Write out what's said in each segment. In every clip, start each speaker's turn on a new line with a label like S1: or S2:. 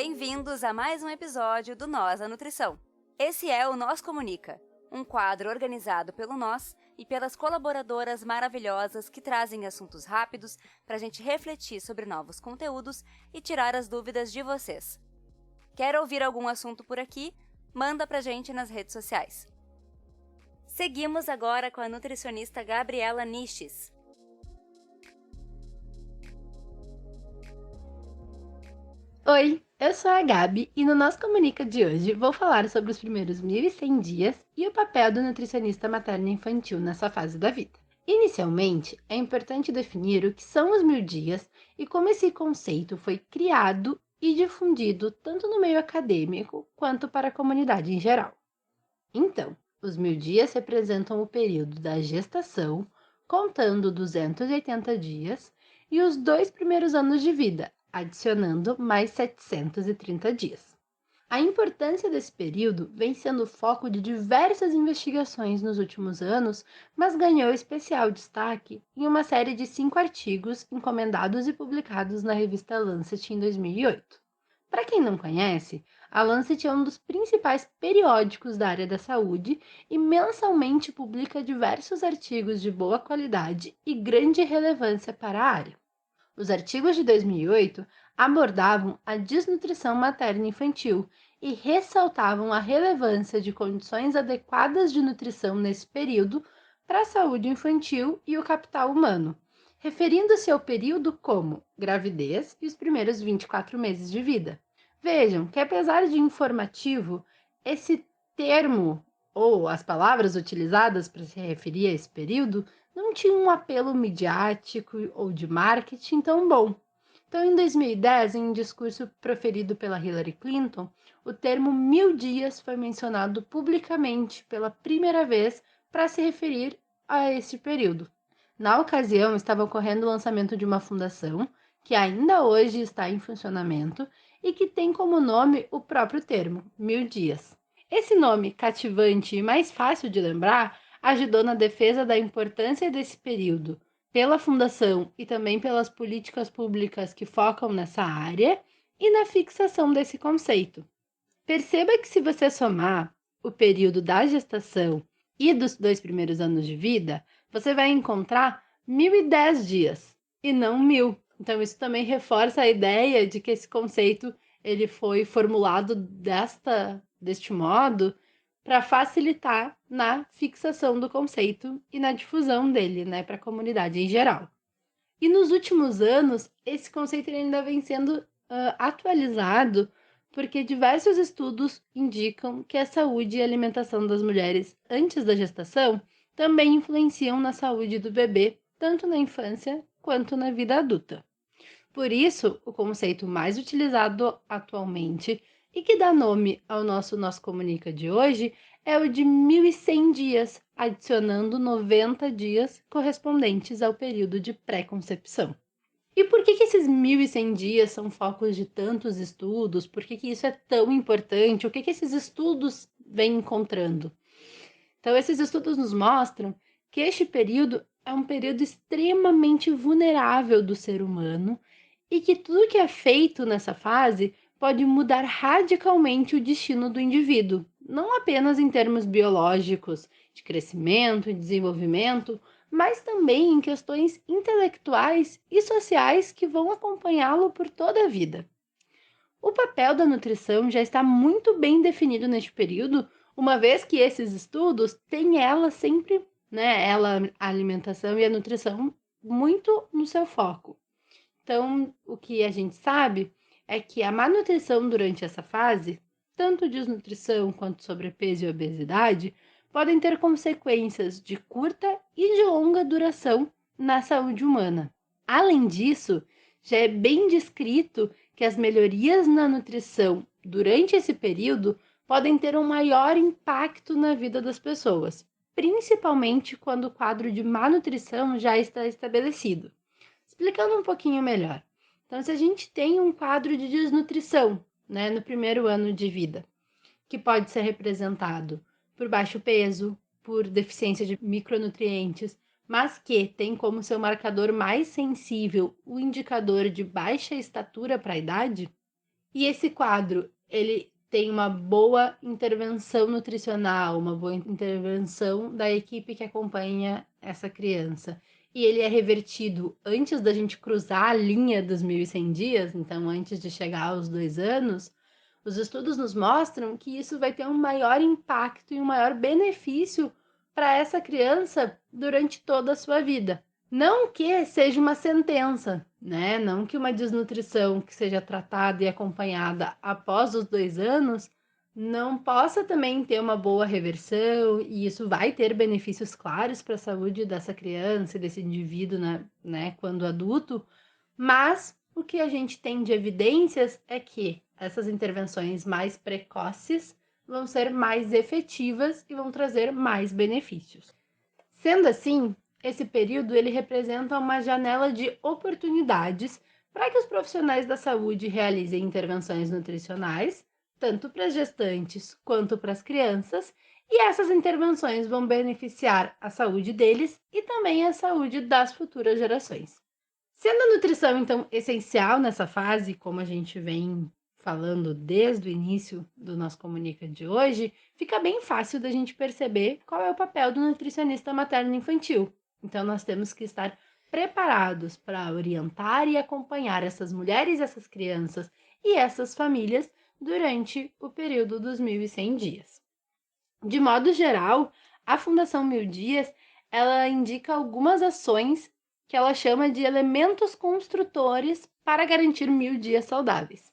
S1: Bem-vindos a mais um episódio do Nós a Nutrição. Esse é o Nós Comunica, um quadro organizado pelo Nós e pelas colaboradoras maravilhosas que trazem assuntos rápidos para a gente refletir sobre novos conteúdos e tirar as dúvidas de vocês. Quer ouvir algum assunto por aqui? Manda pra gente nas redes sociais. Seguimos agora com a nutricionista Gabriela Niches.
S2: Oi, eu sou a Gabi e no Nosso Comunica de hoje vou falar sobre os primeiros 1.100 dias e o papel do nutricionista materno-infantil nessa fase da vida. Inicialmente, é importante definir o que são os 1.000 dias e como esse conceito foi criado e difundido tanto no meio acadêmico quanto para a comunidade em geral. Então, os 1.000 dias representam o período da gestação, contando 280 dias, e os 2 primeiros anos de vida, adicionando mais 730 dias. A importância desse período vem sendo foco de diversas investigações nos últimos anos, mas ganhou especial destaque em uma série de 5 artigos encomendados e publicados na revista Lancet em 2008. Para quem não conhece, a Lancet é um dos principais periódicos da área da saúde e mensalmente publica diversos artigos de boa qualidade e grande relevância para a área. Os artigos de 2008 abordavam a desnutrição materno-infantil e ressaltavam a relevância de condições adequadas de nutrição nesse período para a saúde infantil e o capital humano, referindo-se ao período como gravidez e os primeiros 24 meses de vida. Vejam que, apesar de informativo, esse termo ou as palavras utilizadas para se referir a esse período não tinha um apelo midiático ou de marketing tão bom. Então, em 2010, em um discurso proferido pela Hillary Clinton, o termo 1.000 dias foi mencionado publicamente pela primeira vez para se referir a esse período. Na ocasião, estava ocorrendo o lançamento de uma fundação que ainda hoje está em funcionamento e que tem como nome o próprio termo, 1.000 dias. Esse nome cativante e mais fácil de lembrar ajudou na defesa da importância desse período pela Fundação e também pelas políticas públicas que focam nessa área e na fixação desse conceito. Perceba que se você somar o período da gestação e dos 2 primeiros anos de vida, você vai encontrar 1.010 dias e não 1.000. Então isso também reforça a ideia de que esse conceito ele foi formulado deste modo para facilitar na fixação do conceito e na difusão dele, para a comunidade em geral. E nos últimos anos, esse conceito ainda vem sendo atualizado porque diversos estudos indicam que a saúde e a alimentação das mulheres antes da gestação também influenciam na saúde do bebê, tanto na infância quanto na vida adulta. Por isso, o conceito mais utilizado atualmente e que dá nome ao nosso Comunica de hoje é o de 1.100 dias, adicionando 90 dias correspondentes ao período de pré-concepção. E por que esses 1.100 dias são focos de tantos estudos? Por que isso é tão importante? O que esses estudos vêm encontrando? Então, esses estudos nos mostram que este período é um período extremamente vulnerável do ser humano e que tudo que é feito nessa fase pode mudar radicalmente o destino do indivíduo, não apenas em termos biológicos, de crescimento e desenvolvimento, mas também em questões intelectuais e sociais que vão acompanhá-lo por toda a vida. O papel da nutrição já está muito bem definido neste período, uma vez que esses estudos têm ela sempre, a alimentação e a nutrição muito no seu foco. Então, o que a gente sabe é que a má nutrição durante essa fase, tanto desnutrição quanto sobrepeso e obesidade, podem ter consequências de curta e de longa duração na saúde humana. Além disso, já é bem descrito que as melhorias na nutrição durante esse período podem ter um maior impacto na vida das pessoas, principalmente quando o quadro de má nutrição já está estabelecido. Explicando um pouquinho melhor. Então, se a gente tem um quadro de desnutrição, no primeiro ano de vida, que pode ser representado por baixo peso, por deficiência de micronutrientes, mas que tem como seu marcador mais sensível o indicador de baixa estatura para a idade, E esse quadro, ele tem uma boa intervenção nutricional, uma boa intervenção da equipe que acompanha essa criança. E ele é revertido antes da gente cruzar a linha dos 1.100 dias, então antes de chegar aos 2 anos, os estudos nos mostram que isso vai ter um maior impacto e um maior benefício para essa criança durante toda a sua vida. Não que seja uma sentença, né? Não que uma desnutrição que seja tratada e acompanhada após os 2 anos não possa também ter uma boa reversão, e isso vai ter benefícios claros para a saúde dessa criança e desse indivíduo, né, quando adulto, mas o que a gente tem de evidências é que essas intervenções mais precoces vão ser mais efetivas e vão trazer mais benefícios. Sendo assim, esse período ele representa uma janela de oportunidades para que os profissionais da saúde realizem intervenções nutricionais, tanto para as gestantes quanto para as crianças, e essas intervenções vão beneficiar a saúde deles e também a saúde das futuras gerações. Sendo a nutrição, então, essencial nessa fase, como a gente vem falando desde o início do nosso Comunica de hoje, fica bem fácil da gente perceber qual é o papel do nutricionista materno-infantil. Então, nós temos que estar preparados para orientar e acompanhar essas mulheres, essas crianças e essas famílias durante o período dos 1.100 dias. De modo geral, a Fundação 1.000 Dias, ela indica algumas ações que ela chama de elementos construtores para garantir 1.000 dias saudáveis.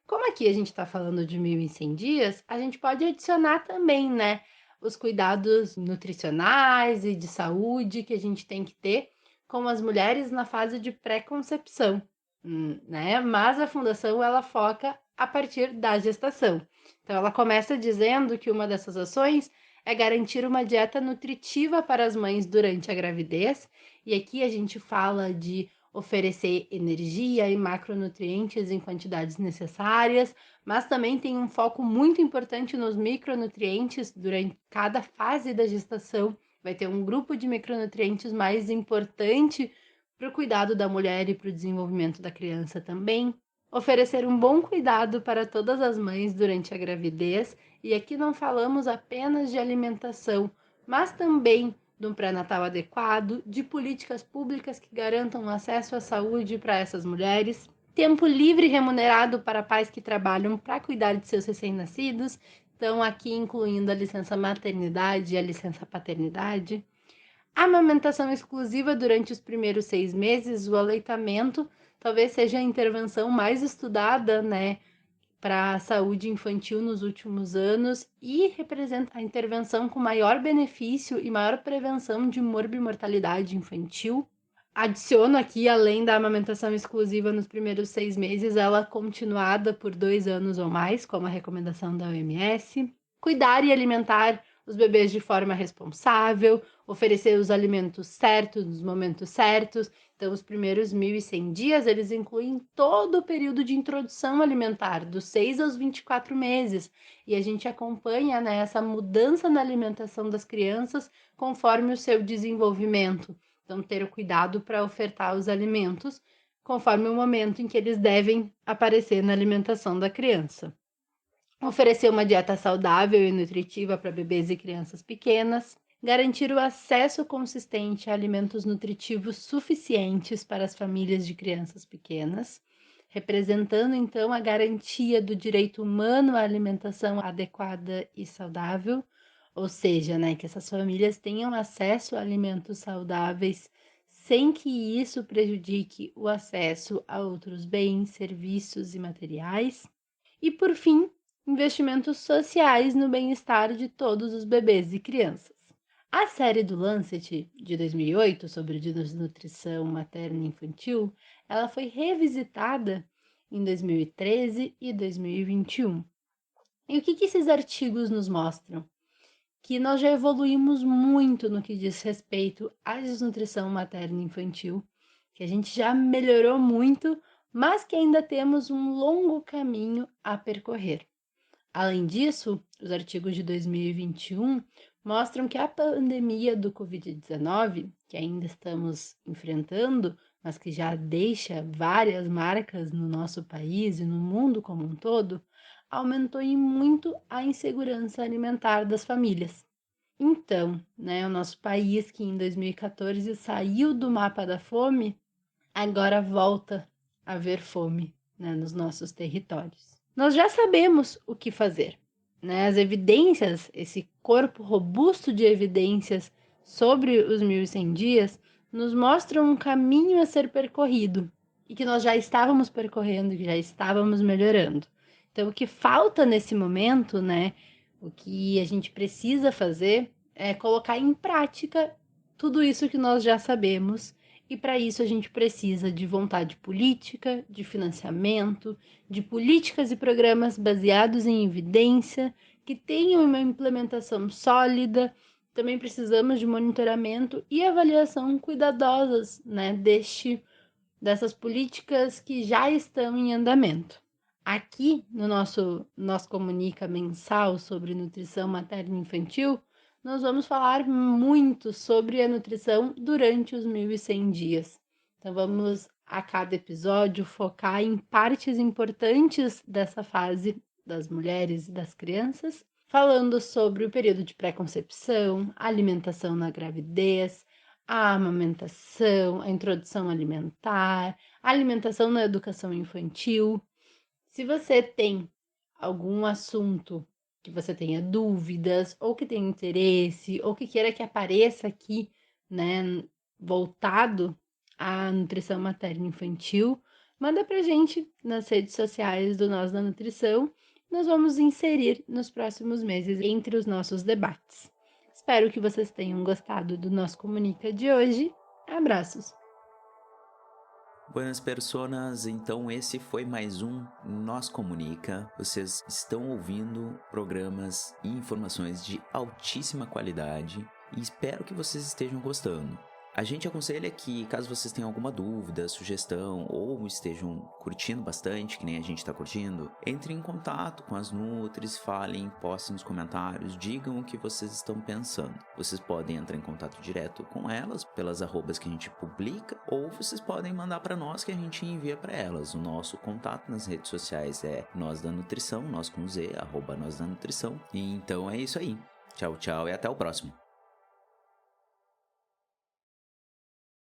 S2: Como aqui a gente está falando de 1.100 dias, a gente pode adicionar também, né, os cuidados nutricionais e de saúde que a gente tem que ter com as mulheres na fase de pré-concepção, né? Mas a fundação ela foca a partir da gestação. Então ela começa dizendo que uma dessas ações é garantir uma dieta nutritiva para as mães durante a gravidez, e aqui a gente fala de oferecer energia e macronutrientes em quantidades necessárias, mas também tem um foco muito importante nos micronutrientes durante cada fase da gestação. Vai ter um grupo de micronutrientes mais importante para o cuidado da mulher e para o desenvolvimento da criança também. Oferecer um bom cuidado para todas as mães durante a gravidez, e aqui não falamos apenas de alimentação, mas também de um pré-natal adequado, de políticas públicas que garantam acesso à saúde para essas mulheres, tempo livre remunerado para pais que trabalham para cuidar de seus recém-nascidos, então aqui incluindo a licença maternidade e a licença paternidade, amamentação exclusiva durante os primeiros 6 meses, o aleitamento talvez seja a intervenção mais estudada, né, para a saúde infantil nos últimos anos e representa a intervenção com maior benefício e maior prevenção de morbimortalidade infantil. Adiciono aqui, além da amamentação exclusiva nos primeiros 6 meses, ela continuada por 2 anos ou mais, como a recomendação da OMS. Cuidar e alimentar os bebês de forma responsável, oferecer os alimentos certos nos momentos certos. Então, os primeiros 1.100 dias, eles incluem todo o período de introdução alimentar, dos 6 aos 24 meses. E a gente acompanha, né, essa mudança na alimentação das crianças conforme o seu desenvolvimento. Então, ter o cuidado para ofertar os alimentos conforme o momento em que eles devem aparecer na alimentação da criança. Oferecer uma dieta saudável e nutritiva para bebês e crianças pequenas, garantir o acesso consistente a alimentos nutritivos suficientes para as famílias de crianças pequenas, representando então a garantia do direito humano à alimentação adequada e saudável, ou seja, né, que essas famílias tenham acesso a alimentos saudáveis sem que isso prejudique o acesso a outros bens, serviços e materiais. E por fim, investimentos sociais no bem-estar de todos os bebês e crianças. A série do Lancet, de 2008, sobre desnutrição materna e infantil, ela foi revisitada em 2013 e 2021. E o que esses artigos nos mostram? Que nós já evoluímos muito no que diz respeito à desnutrição materna e infantil, que a gente já melhorou muito, mas que ainda temos um longo caminho a percorrer. Além disso, os artigos de 2021 mostram que a pandemia do Covid-19, que ainda estamos enfrentando, mas que já deixa várias marcas no nosso país e no mundo como um todo, aumentou em muito a insegurança alimentar das famílias. Então, o nosso país, que em 2014 saiu do mapa da fome, agora volta a ver fome, nos nossos territórios. Nós já sabemos o que fazer, As evidências, esse corpo robusto de evidências sobre os 1.100 dias, nos mostram um caminho a ser percorrido e que nós já estávamos percorrendo, que já estávamos melhorando. Então, o que falta nesse momento, o que a gente precisa fazer é colocar em prática tudo isso que nós já sabemos, e para isso a gente precisa de vontade política, de financiamento, de políticas e programas baseados em evidência, que tenham uma implementação sólida. Também precisamos de monitoramento e avaliação cuidadosas, dessas políticas que já estão em andamento. Aqui no nosso Comunica mensal sobre nutrição materna e infantil, nós vamos falar muito sobre a nutrição durante os 1.100 dias. Então vamos a cada episódio focar em partes importantes dessa fase das mulheres e das crianças, falando sobre o período de pré-concepção, a alimentação na gravidez, a amamentação, a introdução alimentar, a alimentação na educação infantil. Se você tem algum assunto que você tenha dúvidas, ou que tenha interesse, ou que queira que apareça aqui, voltado à nutrição materna e infantil, manda pra gente nas redes sociais do Nós da Nutrição. Nós vamos inserir nos próximos meses entre os nossos debates. Espero que vocês tenham gostado do nosso Comunica de hoje. Abraços!
S3: Buenas personas, então esse foi mais um Nós Comunica. Vocês estão ouvindo programas e informações de altíssima qualidade e espero que vocês estejam gostando. A gente aconselha que, caso vocês tenham alguma dúvida, sugestão ou estejam curtindo bastante, que nem a gente está curtindo, entrem em contato com as Nutris, falem, postem nos comentários, digam o que vocês estão pensando. Vocês podem entrar em contato direto com elas, pelas arrobas que a gente publica, ou vocês podem mandar para nós que a gente envia para elas. O nosso contato nas redes sociais é Nós da Nutrição, nós com Z, @Nós da Nutrição. E então é isso aí. Tchau, tchau e até o próximo.